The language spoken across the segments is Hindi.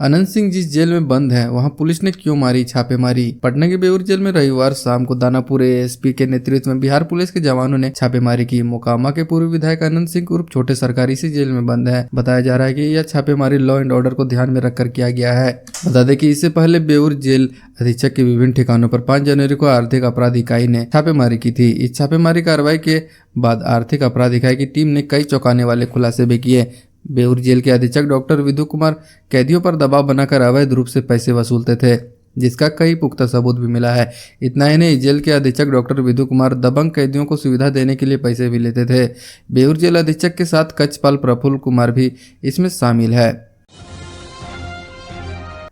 अनंत सिंह जिस जेल में बंद हैं, वहां पुलिस ने क्यों मारी छापेमारी। पटना के बेउर जेल में रविवार शाम को दानापुर एएसपी के नेतृत्व में बिहार पुलिस के जवानों ने छापेमारी की। मोकामा के पूर्व विधायक अनंत सिंह उर्फ छोटे सरकारी इसी जेल में बंद है। बताया जा रहा है कि यह छापेमारी लॉ एंड ऑर्डर को ध्यान में रखकर किया गया है। बता दें कि इससे पहले बेउर जेल अधीक्षक के विभिन्न ठिकानों पर 5 जनवरी को आर्थिक अपराध इकाई ने छापेमारी की थी। इस छापेमारी कार्रवाई के बाद आर्थिक अपराध इकाई की टीम ने कई चौंकाने वाले खुलासे भी किए। बेउर जेल के अधीक्षक डॉक्टर विधु कुमार कैदियों पर दबाव बनाकर अवैध रूप से पैसे वसूलते थे, जिसका कई पुख्ता सबूत भी मिला है। इतना ही नहीं, जेल के अधीक्षक डॉक्टर विधु कुमार दबंग कैदियों को सुविधा देने के लिए पैसे भी लेते थे। बेउर जेल अधीक्षक के साथ कक्षपाल प्रफुल्ल कुमार भी इसमें शामिल है।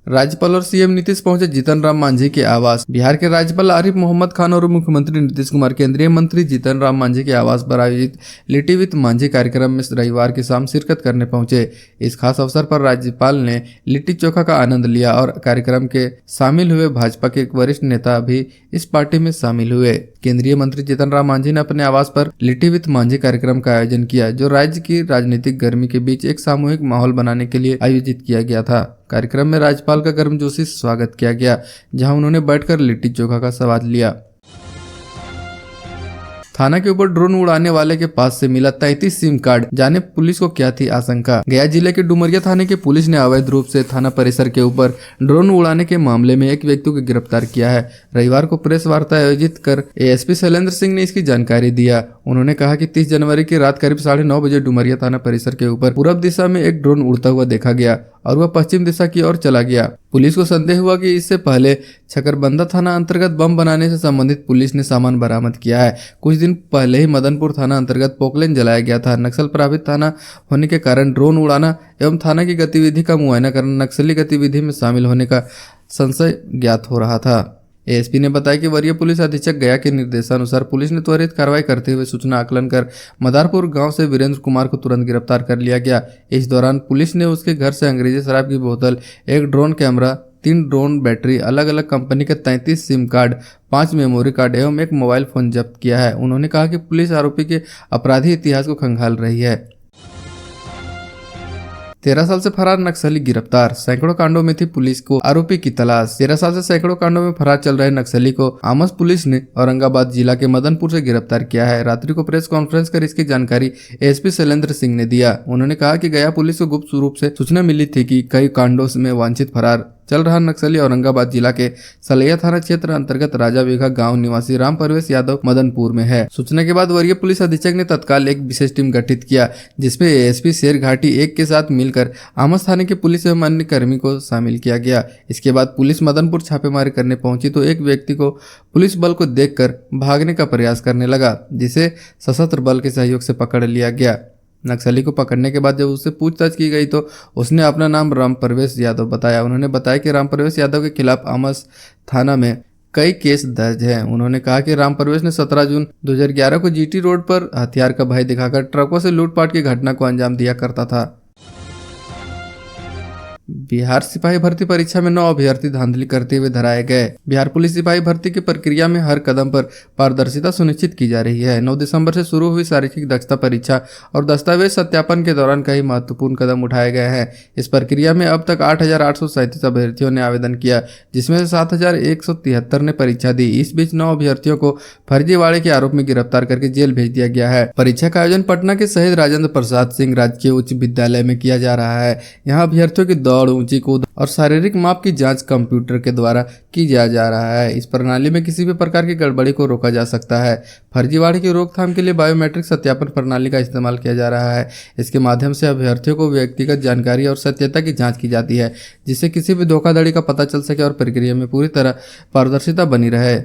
राज्यपाल और सीएम नीतीश पहुंचे जीतन राम मांझी के आवास। बिहार के राज्यपाल आरिफ मोहम्मद खान और मुख्यमंत्री नीतीश कुमार केंद्रीय मंत्री जीतन राम मांझी के आवास पर आयोजित लिट्टी विद मांझी कार्यक्रम में रविवार की शाम शिरकत करने पहुंचे। इस खास अवसर पर राज्यपाल ने लिट्टी चोखा का आनंद लिया और कार्यक्रम के शामिल हुए भाजपा के एक वरिष्ठ नेता भी इस पार्टी में शामिल हुए। केंद्रीय मंत्री जीतन राम मांझी ने अपने आवास पर लिट्टी विद मांझी कार्यक्रम का आयोजन किया, जो राज्य की राजनीतिक गर्मी के बीच एक सामूहिक माहौल बनाने के लिए आयोजित किया गया था। कार्यक्रम में राज्यपाल का गर्मजोशी से स्वागत किया गया, जहां उन्होंने बैठकर लिट्टी चोखा का स्वाद लिया। थाना के ऊपर ड्रोन उड़ाने वाले के पास से मिला 33 सिम कार्ड। जाने पुलिस को क्या थी आशंका। गया जिले के डुमरिया थाने की पुलिस ने अवैध रूप से थाना परिसर के ऊपर ड्रोन उड़ाने के मामले में एक व्यक्ति को गिरफ्तार किया है। रविवार को प्रेस वार्ता आयोजित कर एएसपी शैलेंद्र सिंह ने इसकी जानकारी दिया। उन्होंने कहा कि 30 जनवरी की रात करीब 9:30 बजे डुमरिया थाना परिसर के ऊपर पूर्व दिशा में एक ड्रोन उड़ता हुआ देखा गया और वह पश्चिम दिशा की ओर चला गया। पुलिस को संदेह हुआ कि इससे पहले छकरबंदा थाना अंतर्गत बम बनाने से संबंधित पुलिस ने सामान बरामद किया है। कुछ दिन पहले ही मदनपुर थाना अंतर्गत पोकलेन जलाया गया था। नक्सल प्रभावित थाना होने के कारण ड्रोन उड़ाना एवं थाना की गतिविधि का मुआयना करना नक्सली गतिविधि में शामिल होने का संशय ज्ञात हो रहा था। एएसपी ने बताया कि वरीय पुलिस अधीक्षक गया के निर्देशानुसार पुलिस ने त्वरित कार्रवाई करते हुए सूचना आकलन कर मदारपुर गांव से वीरेंद्र कुमार को तुरंत गिरफ्तार कर लिया गया। इस दौरान पुलिस ने उसके घर से अंग्रेजी शराब की बोतल, एक ड्रोन कैमरा, 3 ड्रोन बैटरी, अलग अलग कंपनी के 33 सिम कार्ड, 5 मेमोरी कार्ड एवं एक मोबाइल फोन जब्त किया है। उन्होंने कहा कि पुलिस आरोपी के अपराधी इतिहास को खंगाल रही है। 13 साल से फरार नक्सली गिरफ्तार। सैकड़ों कांडों में थी पुलिस को आरोपी की तलाश। 13 साल से सैकड़ों कांडों में फरार चल रहे नक्सली को आमस पुलिस ने औरंगाबाद जिला के मदनपुर से गिरफ्तार किया है। रात्रि को प्रेस कॉन्फ्रेंस कर इसकी जानकारी एएसपी शैलेंद्र सिंह ने दिया। उन्होंने कहा कि गया पुलिस को गुप्त रूप से सूचना मिली थी कि कई कांडों में वांछित फरार चल रहा नक्सली औरंगाबाद जिला के सलैया थाना क्षेत्र अंतर्गत राजा बेघा गांव निवासी राम परवेश यादव मदनपुर में है। सूचना के बाद वरीय पुलिस अधीक्षक ने तत्काल एक विशेष टीम गठित किया, जिसमें एएसपी शेर घाटी 1 के साथ मिलकर आमस थाने के पुलिस एवं अन्य कर्मी को शामिल किया गया। इसके बाद पुलिस मदनपुर छापेमारी करने पहुंची तो एक व्यक्ति को पुलिस बल को देखकर भागने का प्रयास करने लगा, जिसे सशस्त्र बल के सहयोग से पकड़ लिया गया। नक्सली को पकड़ने के बाद जब उससे पूछताछ की गई तो उसने अपना नाम राम परवेश यादव बताया। उन्होंने बताया कि राम परवेश यादव के खिलाफ आमस थाना में कई केस दर्ज हैं। उन्होंने कहा कि राम परवेश ने 17 जून 2011 को जीटी रोड पर हथियार का भय दिखाकर ट्रकों से लूटपाट की घटना को अंजाम दिया करता था। बिहार सिपाही भर्ती परीक्षा में 9 अभ्यर्थी धांधली करते हुए धराए गए। बिहार पुलिस सिपाही भर्ती की प्रक्रिया में हर कदम पर पारदर्शिता सुनिश्चित की जा रही है। 9 दिसंबर से शुरू हुई शारीरिक दक्षता परीक्षा और दस्तावेज सत्यापन के दौरान कई महत्वपूर्ण कदम उठाए गए हैं। इस प्रक्रिया में अब तक 8,837 अभ्यर्थियों ने आवेदन किया, जिसमें से 7,173 ने परीक्षा दी। इस बीच 9 अभ्यर्थियों को फर्जीवाड़े के आरोप में गिरफ्तार करके जेल भेज दिया गया है। परीक्षा का आयोजन पटना के शहीद राजेंद्र प्रसाद सिंह राजकीय उच्च विद्यालय में किया जा रहा है। यहाँ अभ्यर्थियों की दौड़, ऊंची कूद और शारीरिक माप की जांच कंप्यूटर के द्वारा की जा रहा है। इस प्रणाली में किसी भी प्रकार की गड़बड़ी को रोका जा सकता है। फर्जीवाड़े की रोकथाम के लिए बायोमेट्रिक सत्यापन प्रणाली का इस्तेमाल किया जा रहा है। इसके माध्यम से अभ्यर्थियों को व्यक्तिगत जानकारी और सत्यता की जांच की जाती है, जिससे किसी भी धोखाधड़ी का पता चल सके और प्रक्रिया में पूरी तरह पारदर्शिता बनी रहे।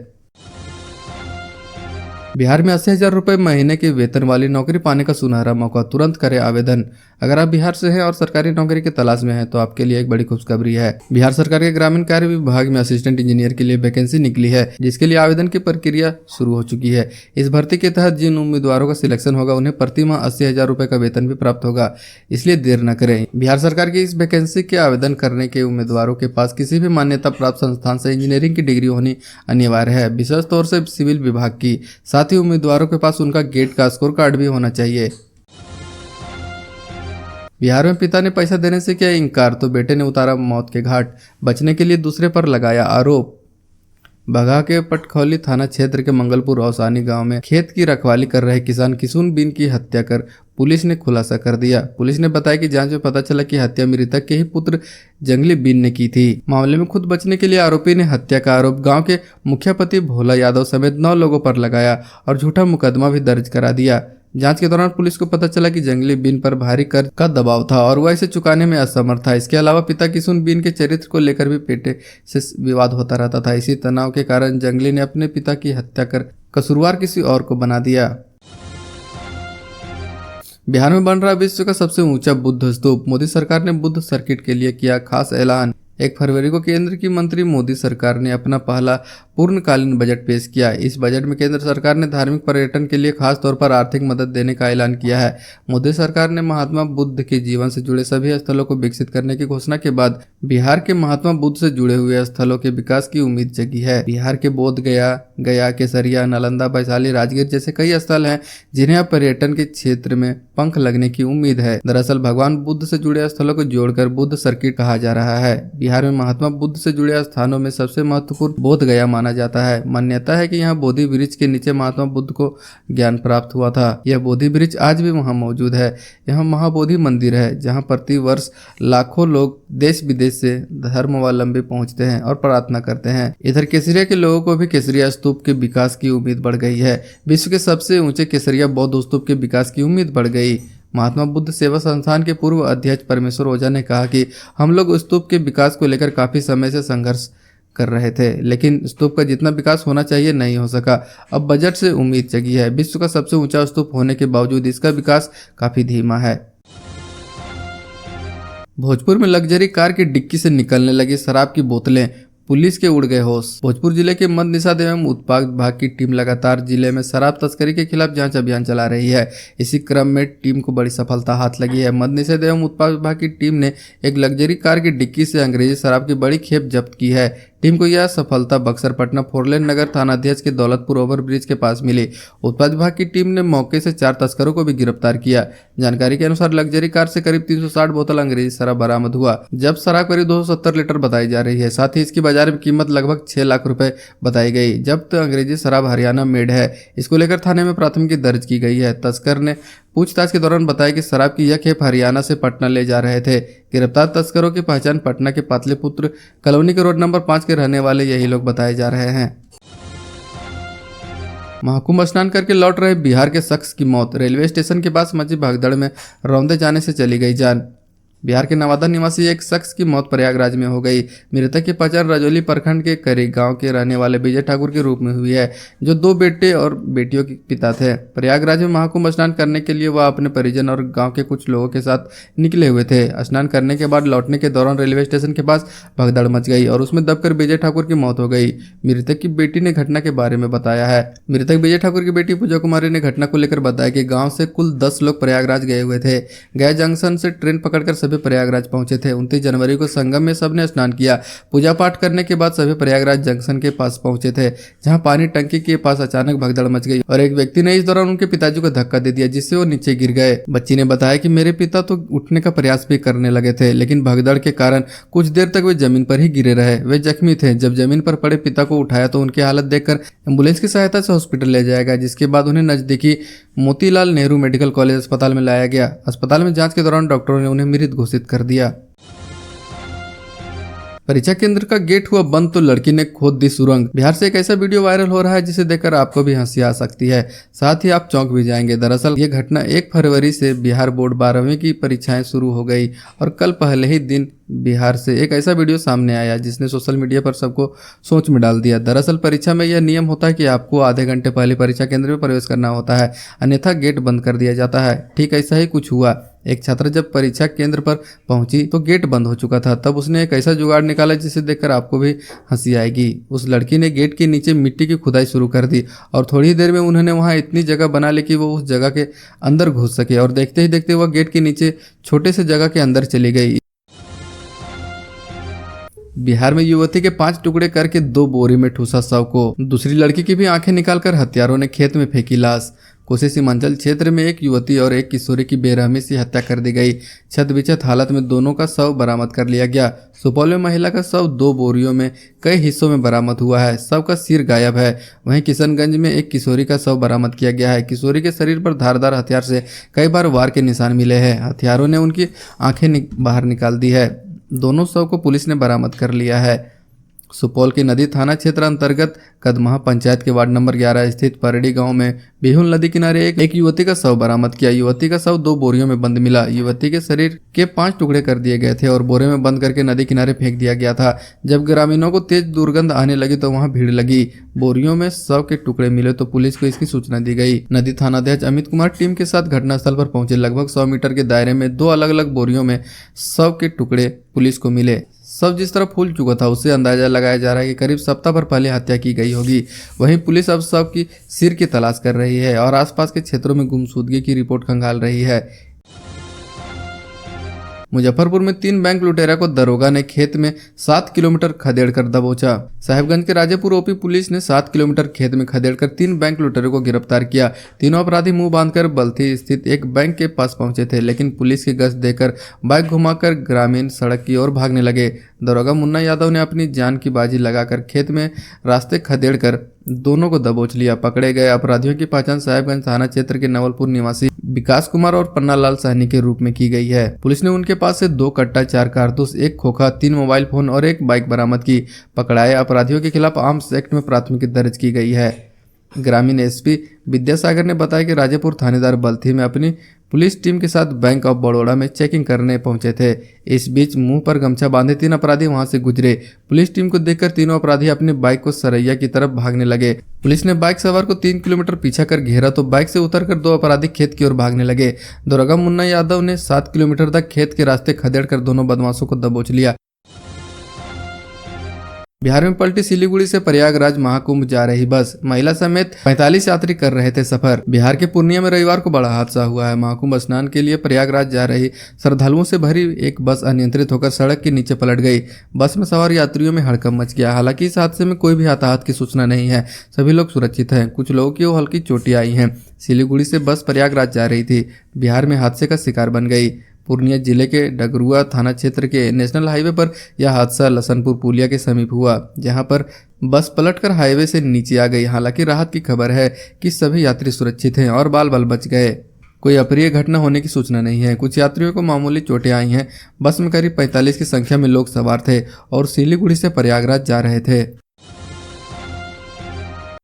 बिहार में 80,000 रुपये महीने के वेतन वाली नौकरी पाने का सुनहरा मौका, तुरंत करें आवेदन। अगर आप बिहार से हैं और सरकारी नौकरी की तलाश में हैं तो आपके लिए एक बड़ी खुशखबरी है। बिहार सरकार के ग्रामीण कार्य विभाग में असिस्टेंट इंजीनियर के लिए वैकेंसी निकली है, जिसके लिए आवेदन की प्रक्रिया शुरू हो चुकी है। इस भर्ती के तहत जिन उम्मीदवारों का सिलेक्शन होगा उन्हें प्रति माह 80,000 रुपये का वेतन भी प्राप्त होगा, इसलिए देर न करें। बिहार सरकार की इस वैकेंसी के आवेदन करने के उम्मीदवारों के पास किसी भी मान्यता प्राप्त संस्थान से इंजीनियरिंग की डिग्री होनी अनिवार्य है, विशेष तौर से सिविल विभाग की। साथ ही उम्मीदवारों के पास उनका गेट का स्कोर कार्ड भी होना चाहिए। बिहार में पिता ने पैसा देने से किया इनकार तो बेटे ने उतारा मौत के घाट, बचने के लिए दूसरे पर लगाया आरोप। बगहा के पटखौली थाना क्षेत्र के मंगलपुर औसानी गांव में खेत की रखवाली कर रहे किसान किशुन बीन की हत्या कर पुलिस ने खुलासा कर दिया। पुलिस ने बताया कि जांच में पता चला कि हत्या मृतक के ही पुत्र जंगली बीन ने की थी। मामले में खुद बचने के लिए आरोपी ने हत्या का आरोप गांव के मुखिया पति भोला यादव समेत 9 लोगों पर लगाया और झूठा मुकदमा भी दर्ज करा दिया। जांच के दौरान पुलिस को पता चला कि जंगली बीन पर भारी कर्ज का दबाव था और वह इसे चुकाने में असमर्थ था। इसके अलावा पिता किशुन बीन के चरित्र को लेकर भी बेटे से विवाद होता रहता था। इसी तनाव के कारण जंगली ने अपने पिता की हत्या कर कसूरवार किसी और को बना दिया। बिहार में बन रहा विश्व का सबसे ऊंचा बुद्ध स्तूप, मोदी सरकार ने बुद्ध सर्किट के लिए किया खास ऐलान। 1 फरवरी को केंद्र की मंत्री मोदी सरकार ने अपना पहला पूर्णकालीन बजट पेश किया। इस बजट में केंद्र सरकार ने धार्मिक पर्यटन के लिए खास तौर पर आर्थिक मदद देने का ऐलान किया है। मोदी सरकार ने महात्मा बुद्ध के जीवन से जुड़े सभी स्थलों को विकसित करने की घोषणा के बाद बिहार के महात्मा बुद्ध से जुड़े हुए स्थलों के विकास की उम्मीद जगी है। बिहार के बोध गया, केसरिया, नालंदा, वैशाली, राजगीर जैसे कई स्थल हैं जिन्हें अब पर्यटन के क्षेत्र में पंख लगने की उम्मीद है। दरअसल भगवान बुद्ध से जुड़े स्थलों को जोड़कर बुद्ध सर्किट कहा जा रहा है। बिहार में महात्मा बुद्ध से जुड़े स्थानों में सबसे महत्वपूर्ण बोध गया माना जाता है। मान्यता है कि यहाँ बोधि वृक्ष के नीचे महात्मा बुद्ध को ज्ञान प्राप्त हुआ था। यह बोधि वृक्ष आज भी वहाँ मौजूद है। यहाँ महाबोधि मंदिर है जहाँ प्रति वर्ष लाखों लोग देश विदेश से धर्मावलंबी पहुँचते हैं और प्रार्थना करते हैं। इधर केसरिया के लोगों को भी केसरिया स्तूप के विकास की उम्मीद बढ़ गई है। विश्व के सबसे ऊंचे केसरिया बौद्ध स्तूप के विकास की उम्मीद बढ़ गई। महात्मा बुद्ध सेवा संस्थान के पूर्व अध्यक्ष परमेश्वर ओझा ने कहा कि हम लोग स्तूप के विकास को लेकर काफी समय से संघर्ष कर रहे थे, लेकिन स्तूप का जितना विकास होना चाहिए नहीं हो सका। अब बजट से उम्मीद जगी है। विश्व का सबसे ऊंचा स्तूप होने के बावजूद इसका विकास काफी धीमा है। भोजपुर में लग्जरी कार की डिक्की से निकलने लगी शराब की बोतलें, पुलिस के उड़ गए होश। भोजपुर जिले के मद्य निषेध एवं उत्पाद विभाग की टीम लगातार जिले में शराब तस्करी के खिलाफ जांच अभियान चला रही है। इसी क्रम में टीम को बड़ी सफलता हाथ लगी है। मद्य निषेध एवं उत्पाद विभाग की टीम ने एक लग्जरी कार की डिक्की से अंग्रेजी शराब की बड़ी खेप जब्त की है। टीम को यह सफलता बक्सर पटना फोरलेन नगर थानाध्यक्ष के दौलतपुर ओवरब्रिज के पास मिली। उत्पाद विभाग की टीम ने मौके से 4 तस्करों को भी गिरफ्तार किया। जानकारी के अनुसार लग्जरी कार से करीब 360 बोतल अंग्रेजी शराब बरामद हुआ। जब्त शराब करीब 270 लीटर बताई जा रही है। साथ ही इसकी बाजार में कीमत लगभग 6 लाख रुपए बताई गई। जब्त अंग्रेजी शराब हरियाणा मेड है। इसको लेकर थाने में प्राथमिकी दर्ज की गई है। तस्कर ने पूछताछ के दौरान बताया कि शराब की यह खेप हरियाणा से पटना ले जा रहे थे। गिरफ्तार तस्करों की पहचान पटना के पाटलिपुत्र कॉलोनी के रोड नंबर 5 के रहने वाले यही लोग बताए जा रहे हैं। महाकुंभ स्नान करके लौट रहे बिहार के शख्स की मौत, रेलवे स्टेशन के पास मची भगदड़ में रौंदे जाने से चली गई जान। बिहार के नवादा निवासी एक शख्स की मौत प्रयागराज में हो गई। मृतक की पहचान रजौली प्रखंड के करी गांव के रहने वाले विजय ठाकुर के रूप में हुई है, जो 2 बेटे और बेटियों के पिता थे। प्रयागराज में महाकुंभ स्नान करने के लिए वह अपने परिजन और गांव के कुछ लोगों के साथ निकले हुए थे। स्नान करने के बाद लौटने के दौरान रेलवे स्टेशन के पास भगदड़ मच गई और उसमें दबकर विजय ठाकुर की मौत हो गई। मृतक की बेटी ने घटना के बारे में बताया है। मृतक विजय ठाकुर की बेटी पूजा कुमारी ने घटना को लेकर बताया कि गाँव से कुल 10 लोग प्रयागराज गए हुए थे। गया जंक्शन से ट्रेन पकड़कर सभी प्रयागराज पहुंचे थे। 29 जनवरी को संगम में सबने स्नान किया। पूजा पाठ करने के बाद सभी प्रयागराज जंक्शन के पास पहुंचे थे, जहां पानी टंकी के पास अचानक भगदड़ मच गई और एक व्यक्ति ने इस दौरान उनके पिताजी को धक्का दे दिया, जिससे वो नीचे गिर गए। बच्ची ने बताया कि मेरे पिता तो उठने का प्रयास भी करने लगे थे, लेकिन भगदड़ के कारण कुछ देर तक वे जमीन पर ही गिरे रहे। वे जख्मी थे। जब जमीन पर पड़े पिता को उठाया तो उनकी हालत देखकर एम्बुलेंस की सहायता से हॉस्पिटल ले जाया गया, जिसके बाद उन्हें नजदीकी मोतीलाल नेहरू मेडिकल कॉलेज अस्पताल में लाया गया। अस्पताल में जांच के दौरान डॉक्टरों ने उन्हें मृत घोषित कर दिया। परीक्षा केंद्र का गेट हुआ बंद तो लड़की ने खोद दी सुरंग। बिहार से एक ऐसा वीडियो वायरल हो रहा है जिसे देखकर आपको भी हंसी आ सकती है, साथ ही आप चौंक भी जाएंगे। दरअसल ये घटना 1 फरवरी से बिहार बोर्ड 12वीं की परीक्षाएं शुरू हो गई और कल पहले ही दिन बिहार से एक ऐसा वीडियो सामने आया जिसने सोशल मीडिया पर सबको सोच में डाल दिया। दरअसल परीक्षा में यह नियम होता है कि आपको आधे घंटे पहले परीक्षा केंद्र में प्रवेश करना होता है, अन्यथा गेट बंद कर दिया जाता है। ठीक ऐसा ही कुछ हुआ। एक छात्र जब परीक्षा केंद्र पर पहुंची तो गेट बंद हो चुका था। तब उसने एक ऐसा जुगाड़ निकाला जिसे देखकर आपको भी हंसी आएगी। उस लड़की ने गेट के नीचे मिट्टी की खुदाई शुरू कर दी और थोड़ी देर में उन्होंने वहां इतनी जगह बना ली कि वो उस जगह के अंदर घुस सके और देखते ही देखते वह गेट के नीचे छोटे से जगह के अंदर चली गई। बिहार में युवती के 5 टुकड़े करके 2 बोरी में ठूसा शव को। दूसरी लड़की की भी आंखें निकालकर हत्यारों ने खेत में फेंकी लाश। कोसी सीमांचल क्षेत्र में एक युवती और एक किशोरी की बेरहमी से हत्या कर दी गई। छत-बिछत हालत में दोनों का शव बरामद कर लिया गया। सुपौल में महिला का शव 2 बोरियों में कई हिस्सों में बरामद हुआ है। शव का सिर गायब है। वहीं किशनगंज में एक किशोरी का शव बरामद किया गया है। किशोरी के शरीर पर धारदार हथियार से कई बार वार के निशान मिले हैं। हथियारों ने उनकी आंखें बाहर निकाल दी है। दोनों शव को पुलिस ने बरामद कर लिया है। सुपौल के नदी थाना क्षेत्र अंतर्गत कदमहा पंचायत के वार्ड नंबर 11 स्थित परडी गांव में बिहुल नदी किनारे एक युवती का शव बरामद किया। युवती का शव 2 बोरियों में बंद मिला। युवती के शरीर के 5 टुकड़े कर दिए गए थे और बोरे में बंद करके नदी किनारे फेंक दिया गया था। जब ग्रामीणों को तेज दुर्गंध आने लगी तो वहां भीड़ लगी। बोरियों में शव के टुकड़े मिले तो पुलिस को इसकी सूचना दी गई। नदी थानाध्यक्ष अमित कुमार टीम के साथ घटनास्थल पर पहुंचे। लगभग 100 मीटर के दायरे में 2 अलग अलग बोरियों में शव के टुकड़े पुलिस को मिले। शव जिस तरह फूल चुका था उससे अंदाजा लगाया जा रहा है कि करीब सप्ताह भर पहले हत्या की गई होगी। वहीं पुलिस अब शव की सिर की तलाश कर रही है और आसपास के क्षेत्रों में गुमशुदगी की रिपोर्ट खंगाल रही है। मुजफ्फरपुर में 3 बैंक लुटेरा को दरोगा ने खेत में 7 किलोमीटर खदेड़कर दबोचा। साहिबगंज के राजेपुर ओपी पुलिस ने 7 किलोमीटर खेत में खदेड़कर 3 बैंक लुटेरों को गिरफ्तार किया। तीनों अपराधी मुंह बांधकर बल्थी स्थित एक बैंक के पास पहुंचे थे, लेकिन पुलिस की गश्त देकर बाइक घुमाकर ग्रामीण सड़क की ओर भागने लगे। दरोगा मुन्ना यादव ने अपनी जान की बाजी लगाकर खेत में रास्ते खदेड़कर दोनों को दबोच लिया। पकड़े गए अपराधियों की पहचान साहिबगंज थाना क्षेत्र के नवलपुर निवासी विकास कुमार और पन्नालाल सहनी के रूप में की गई है। पुलिस ने उनके पास से 2 कट्टा, 4 कारतूस, 1 खोखा, 3 मोबाइल फोन और 1 बाइक बरामद की। पकड़ाए अपराधियों के खिलाफ आर्म्स एक्ट में प्राथमिकी दर्ज की गई है। ग्रामीण एसपी विद्यासागर ने बताया कि राजेपुर थानेदार बल्थी में अपनी पुलिस टीम के साथ बैंक ऑफ बड़ौदा में चेकिंग करने पहुंचे थे। इस बीच मुंह पर गमछा बांधे 3 अपराधी वहां से गुजरे। पुलिस टीम को देखकर तीनों अपराधी अपनी बाइक को सरैया की तरफ भागने लगे। पुलिस ने बाइक सवार को 3 किलोमीटर पीछा कर घेरा तो बाइक से उतरकर 2 अपराधी खेत की ओर भागने लगे। दरोगा मुन्ना यादव ने 7 किलोमीटर तक खेत के रास्ते खदेड़कर दोनों बदमाशों को दबोच लिया। बिहार में पलटी सिलीगुड़ी से प्रयागराज महाकुंभ जा रही बस। महिला समेत 45 यात्री कर रहे थे सफर। बिहार के पूर्णिया में रविवार को बड़ा हादसा हुआ है। महाकुंभ स्नान के लिए प्रयागराज जा रही श्रद्धालुओं से भरी एक बस अनियंत्रित होकर सड़क के नीचे पलट गई। बस में सवार यात्रियों में हड़कंप मच गया। हालांकि इस हादसे में कोई भी हताहत की सूचना नहीं है। सभी लोग सुरक्षित हैं। कुछ लोगों की हल्की चोटें आई हैं। सिलीगुड़ी से बस प्रयागराज जा रही थी। बिहार में हादसे का शिकार बन गई। पूर्णिया जिले के डगरुआ थाना क्षेत्र के नेशनल हाईवे पर यह हादसा लसनपुर पुलिया के समीप हुआ, जहां पर बस पलटकर हाईवे से नीचे आ गई। हालांकि राहत की खबर है कि सभी यात्री सुरक्षित हैं और बाल बाल बच गए। कोई अप्रिय घटना होने की सूचना नहीं है। कुछ यात्रियों को मामूली चोटें आई हैं। बस में करीब 45 की संख्या में लोग सवार थे और सिलीगुड़ी से प्रयागराज जा रहे थे।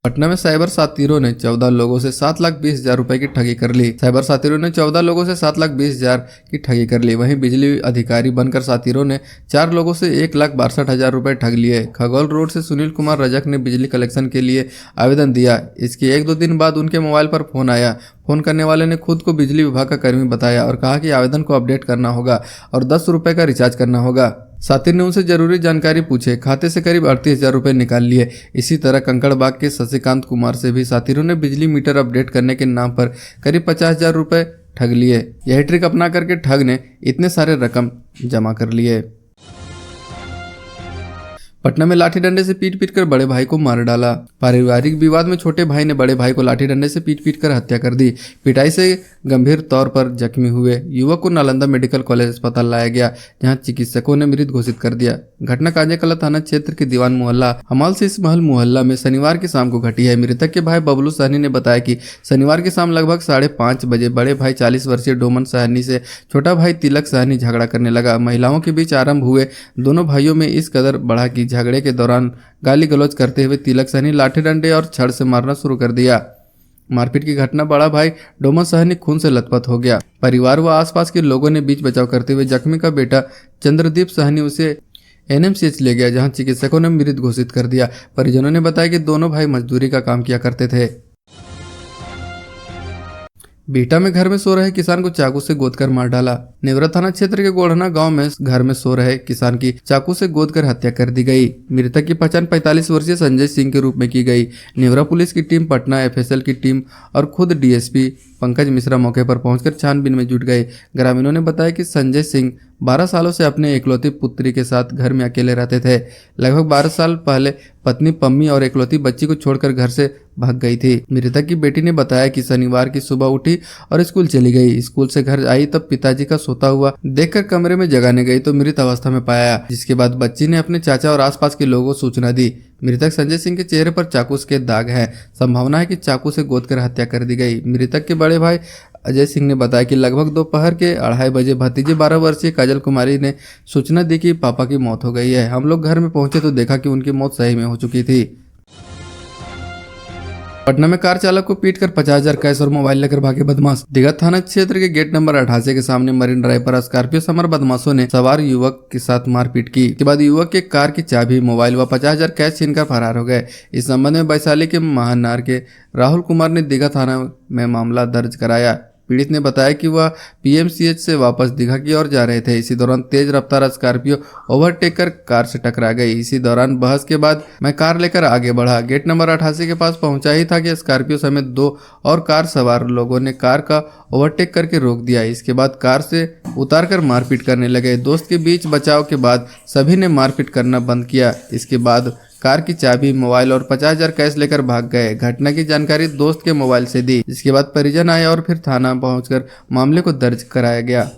पटना में साइबर सातिरों ने 14 लोगों से 7,20,000 रुपए की ठगी कर ली। साइबर सातिरों ने 14 लोगों से 7,20,000 की ठगी कर ली। वहीं बिजली अधिकारी बनकर सातिरों ने 4 लोगों से 1,62,000 रुपए ठग लिए। खगौल रोड से सुनील कुमार रजक ने बिजली कलेक्शन के लिए आवेदन दिया। इसके 1-2 दिन बाद उनके मोबाइल पर फोन आया। फोन करने वाले ने खुद को बिजली विभाग का कर्मी बताया और कहा कि आवेदन को अपडेट करना होगा और 10 रुपए का रिचार्ज करना होगा। सातिर ने उनसे जरूरी जानकारी पूछे। खाते से करीब 38,000 रुपए निकाल लिए। इसी तरह कंकड़बाग के शशिकांत कुमार से भी सातिरों ने बिजली मीटर अपडेट करने के नाम पर करीब 50,000 रुपए ठग लिए। यह ट्रिक अपना करके ठग ने इतने सारे रकम जमा कर लिए। पटना में लाठी डंडे से पीट पीट कर बड़े भाई को मार डाला। पारिवारिक विवाद में छोटे भाई ने बड़े भाई को लाठी डंडे से पीट पीट कर हत्या कर दी। पिटाई से गंभीर तौर पर जख्मी हुए युवक को नालंदा मेडिकल कॉलेज अस्पताल लाया गया, जहां चिकित्सकों ने मृत घोषित कर दिया। घटना कांजेकला थाना क्षेत्र के दीवान मोहल्ला हमाल शीश महल मोहल्ला में शनिवार की शाम को घटी है। मृतक के भाई बबलू सहनी ने बताया कि शनिवार की शाम लगभग 5:30 बजे बड़े भाई 40 वर्षीय डोमन सहनी से छोटा भाई तिलक सहनी झगड़ा करने लगा। महिलाओं के बीच आरंभ हुए दोनों भाइयों में इस कदर बढ़ा कि झगड़े के दौरान गाली गलौज करते हुए तिलक सहनी लाठी डंडे और छड़ से मारना शुरू कर दिया। मारपीट की घटना बड़ा भाई डोमन सहनी खून से लथपथ हो गया। परिवार व आसपास के लोगों ने बीच बचाव करते हुए जख्मी का बेटा चंद्रदीप सहनी उसे एनएमसीएच ले गया, जहां चिकित्सकों ने मृत घोषित कर दिया। परिजनों ने बताया कि दोनों भाई मजदूरी का काम किया करते थे। बीटा में घर में सो रहे किसान को चाकू से गोदकर मार डाला। नेवरा थाना क्षेत्र के गोढ़ना गांव में घर में सो रहे किसान की चाकू से गोदकर हत्या कर दी गई। मृतक की पहचान 45 वर्षीय संजय सिंह के रूप में की गई। नेवरा पुलिस की टीम, पटना एफएसएल की टीम और खुद डीएसपी पंकज मिश्रा मौके पर पहुंचकर छानबीन में जुट गए। ग्रामीणों ने बताया कि संजय सिंह 12 सालों से अपने इकलौती पुत्री के साथ घर में अकेले रहते थे। लगभग 12 साल पहले पत्नी पम्मी और इकलौती बच्ची को छोड़कर घर से भाग गई थी। मृतक की बेटी ने बताया कि शनिवार की सुबह उठी और स्कूल चली गई। स्कूल से घर आई तब पिताजी का सोता हुआ देखकर कमरे में जगाने गई तो मृत अवस्था में पाया, जिसके बाद बच्ची ने अपने चाचा और आसपास के लोगों को सूचना दी। मृतक संजय सिंह के चेहरे पर चाकू के दाग हैं। संभावना है कि चाकू से गोदकर हत्या कर दी गई। मृतक के बड़े भाई अजय सिंह ने बताया कि लगभग दोपहर के 2:30 बजे भतीजे 12 वर्षीय काजल कुमारी ने सूचना दी कि पापा की मौत हो गई है। हम लोग घर में पहुंचे तो देखा कि उनकी मौत सही में हो चुकी थी। पटना में कार चालक को पीटकर 50,000 कैश और मोबाइल लेकर भागे बदमाश। दीघा थाना क्षेत्र के गेट नंबर 88 के सामने मरीन ड्राइव पर स्कॉर्पियो सवार बदमाशों ने सवार युवक के साथ मारपीट की। इसके बाद युवक के कार की चाबी, मोबाइल व 50,000 कैश छीनकर फरार हो गए। इस संबंध में वैशाली के महानार के राहुल कुमार ने दीघा थाना में मामला दर्ज कराया। पीड़ित ने बताया कि वह पीएमसीएच से वापस दीघा की ओर जा रहे थे। इसी दौरान तेज रफ्तार स्कॉर्पियो ओवरटेक कर कार से टकरा गई। इसी दौरान बहस के बाद मैं कार लेकर आगे बढ़ा। गेट नंबर 88 के पास पहुंचा ही था कि स्कॉर्पियो समेत 2 और कार सवार लोगों ने कार का ओवरटेक करके रोक दिया। इसके बाद कार से उतारकर मारपीट करने लगे। दोस्त के बीच बचाव के बाद सभी ने मारपीट करना बंद किया। इसके बाद कार की चाबी, मोबाइल और 50,000 कैश लेकर भाग गए। घटना की जानकारी दोस्त के मोबाइल से दी, जिसके बाद परिजन आए और फिर थाना पहुंचकर मामले को दर्ज कराया गया।